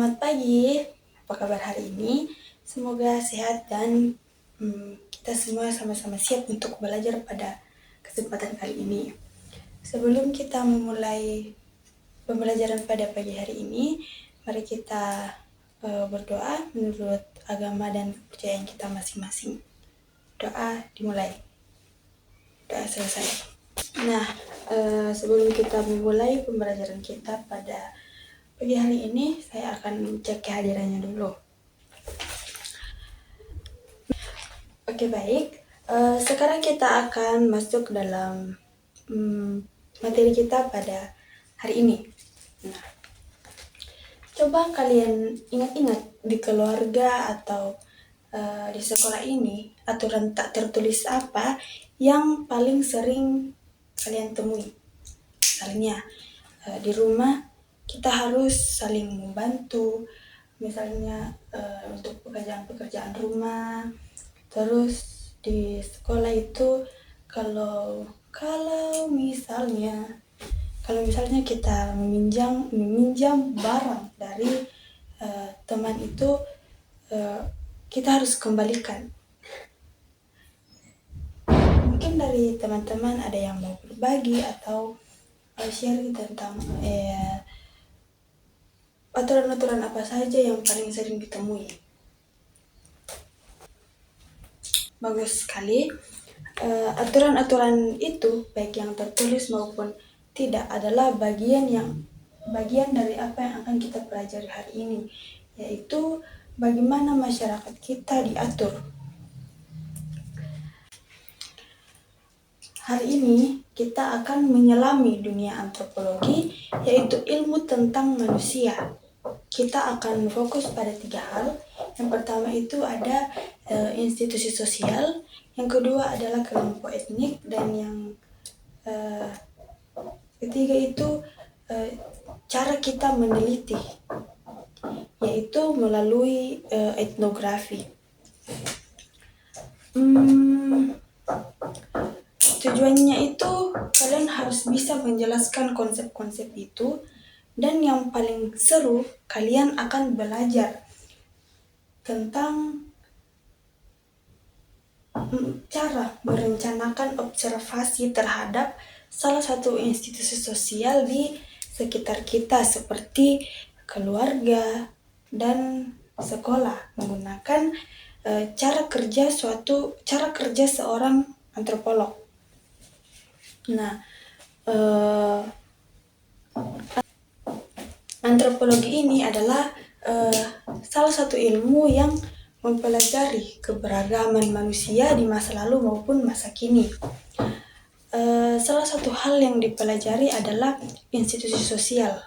Selamat pagi, apa kabar hari ini? Semoga sehat dan kita semua sama-sama siap untuk belajar pada kesempatan kali ini. Sebelum kita memulai pembelajaran pada pagi hari ini, mari kita berdoa menurut agama dan kepercayaan kita masing-masing. Doa dimulai, doa selesai. Nah, sebelum kita memulai pembelajaran kita pada pagi hari ini, saya akan cek kehadirannya dulu. Oke, baik. Sekarang kita akan masuk dalam materi kita pada hari ini. Nah, coba kalian ingat-ingat di keluarga atau di sekolah ini, aturan tak tertulis apa yang paling sering kalian temui. Misalnya, di rumah kita harus saling membantu, misalnya untuk pekerjaan-pekerjaan rumah. Terus di sekolah itu kalau misalnya kita meminjam barang dari teman itu, kita harus kembalikan. Mungkin dari teman-teman ada yang mau berbagi atau sharing tentang aturan-aturan apa saja yang paling sering ditemui. Bagus sekali. Aturan-aturan itu, baik yang tertulis maupun tidak, adalah bagian dari apa yang akan kita pelajari hari ini, yaitu bagaimana masyarakat kita diatur. Hari ini kita akan menyelami dunia antropologi, yaitu ilmu tentang manusia. Kita akan fokus pada 3 hal. Yang pertama itu ada institusi sosial, yang kedua adalah kelompok etnik, dan yang ketiga itu cara kita meneliti, yaitu melalui etnografi. Tujuannya itu kalian harus bisa menjelaskan konsep-konsep itu, dan yang paling seru, kalian akan belajar tentang cara merencanakan observasi terhadap salah satu institusi sosial di sekitar kita, seperti keluarga dan sekolah, menggunakan cara kerja seorang antropolog. Nah, antropologi ini adalah salah satu ilmu yang mempelajari keberagaman manusia di masa lalu maupun masa kini. Salah satu hal yang dipelajari adalah institusi sosial.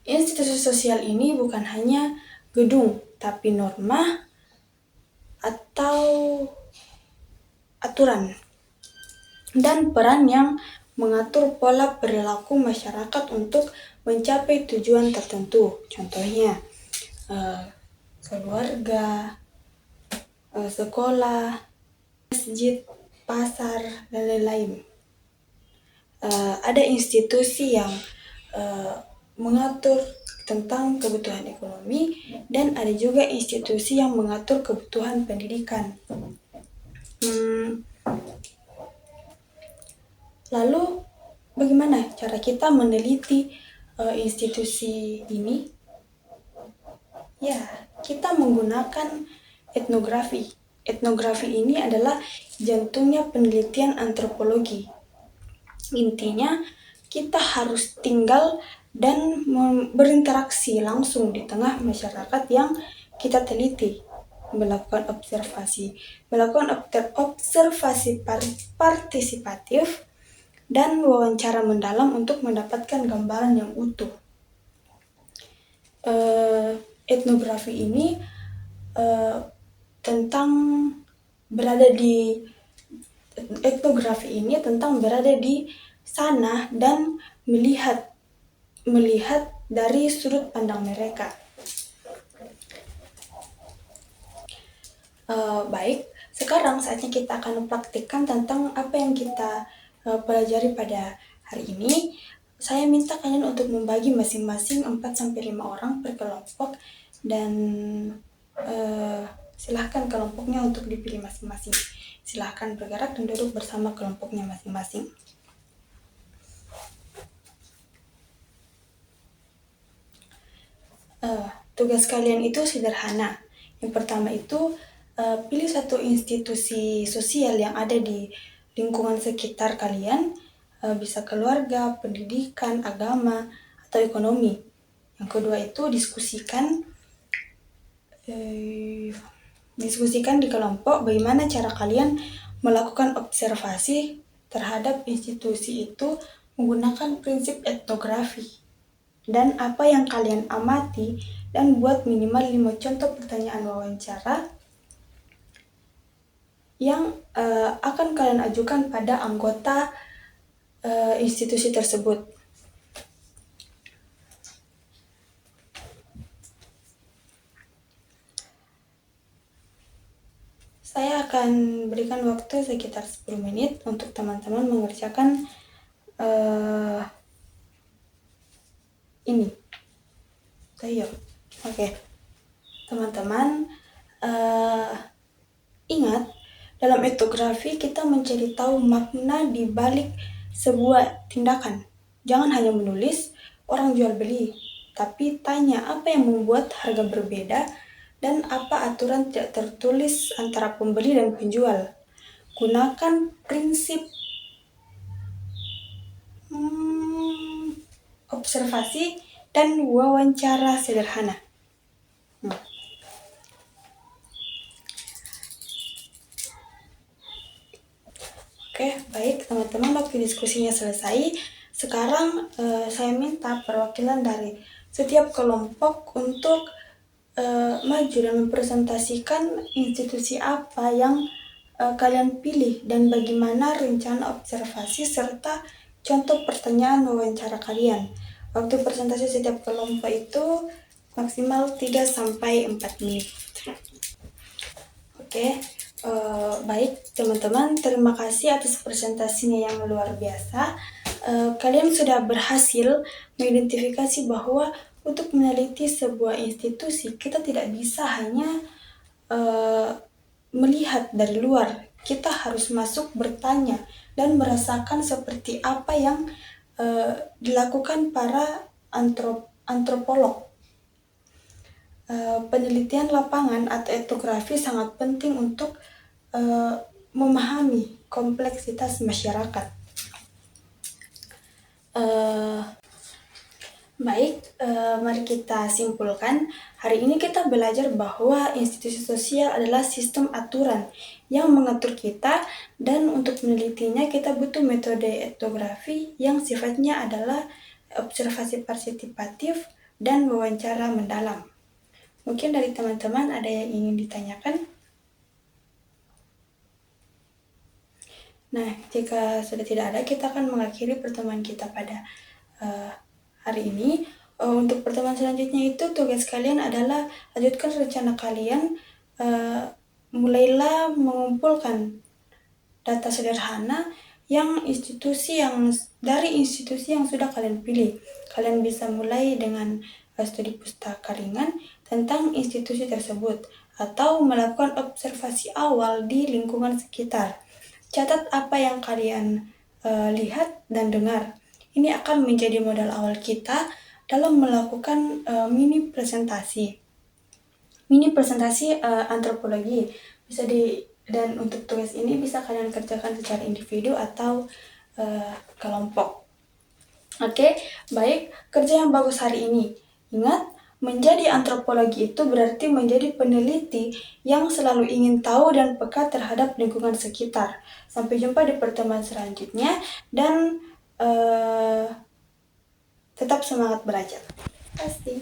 Institusi sosial ini bukan hanya gedung, tapi norma atau aturan dan peran yang mengatur pola perilaku masyarakat untuk mencapai tujuan tertentu. Contohnya, keluarga, sekolah, masjid, pasar, dan lain-lain. Ada institusi yang mengatur tentang kebutuhan ekonomi, dan ada juga institusi yang mengatur kebutuhan pendidikan. Lalu, bagaimana cara kita meneliti institusi ini? Ya, kita menggunakan etnografi. Etnografi ini adalah jantungnya penelitian antropologi. Intinya, kita harus tinggal dan berinteraksi langsung di tengah masyarakat yang kita teliti, melakukan observasi partisipatif dan wawancara mendalam untuk mendapatkan gambaran yang utuh. Etnografi ini tentang berada di sana dan melihat dari sudut pandang mereka. Baik, sekarang saatnya kita akan mempraktikkan tentang apa yang kita pelajari pada hari ini. Saya minta kalian untuk membagi masing-masing 4-5 orang per kelompok dan silahkan kelompoknya untuk dipilih masing-masing. Silahkan bergerak dan duduk bersama kelompoknya masing-masing. Tugas kalian itu sederhana. Yang pertama itu pilih satu institusi sosial yang ada di lingkungan sekitar kalian, bisa keluarga, pendidikan, agama, atau ekonomi. Yang kedua itu diskusikan di kelompok bagaimana cara kalian melakukan observasi terhadap institusi itu menggunakan prinsip etnografi. Dan apa yang kalian amati, dan buat minimal 5 contoh pertanyaan wawancara yang akan kalian ajukan pada anggota institusi tersebut. Saya akan berikan waktu sekitar 10 menit untuk teman-teman mengerjakan ini. Ayo, oke. Teman-teman, ingat, dalam etnografi kita mencari tahu makna di balik sebuah tindakan. Jangan hanya menulis orang jual beli, tapi tanya apa yang membuat harga berbeda dan apa aturan tidak tertulis antara pembeli dan penjual. Gunakan prinsip observasi dan wawancara sederhana. Oke, baik teman-teman, waktu diskusinya selesai. Sekarang saya minta perwakilan dari setiap kelompok untuk maju dan mempresentasikan institusi apa yang kalian pilih dan bagaimana rencana observasi serta contoh pertanyaan wawancara kalian. Waktu presentasi setiap kelompok itu maksimal 3-4 menit. Oke, baik teman-teman, terima kasih atas presentasinya yang luar biasa. Kalian sudah berhasil mengidentifikasi bahwa untuk meneliti sebuah institusi, kita tidak bisa hanya melihat dari luar. Kita harus masuk, bertanya, dan merasakan seperti apa yang dilakukan para antropolog. Penelitian lapangan atau etnografi sangat penting untuk memahami kompleksitas masyarakat. Baik, mari kita simpulkan. Hari ini kita belajar bahwa institusi sosial adalah sistem aturan yang mengatur kita, dan untuk menelitinya kita butuh metode etnografi yang sifatnya adalah observasi partisipatif dan wawancara mendalam. Mungkin dari teman-teman ada yang ingin ditanyakan? Nah, jika sudah tidak ada, kita akan mengakhiri pertemuan kita pada hari ini. Untuk pertemuan selanjutnya itu tugas kalian adalah lanjutkan rencana kalian, mulailah mengumpulkan data sederhana dari institusi yang sudah kalian pilih. Kalian bisa mulai dengan studi pustaka ringan tentang institusi tersebut atau melakukan observasi awal di lingkungan sekitar. Catat apa yang kalian lihat dan dengar. Ini akan menjadi modal awal kita dalam melakukan mini presentasi antropologi. Dan untuk tugas ini bisa kalian kerjakan secara individu atau kelompok. Oke, baik, kerja yang bagus hari ini. Ingat, menjadi antropologi itu berarti menjadi peneliti yang selalu ingin tahu dan peka terhadap lingkungan sekitar. Sampai jumpa di pertemuan selanjutnya, dan tetap semangat belajar. Pasti.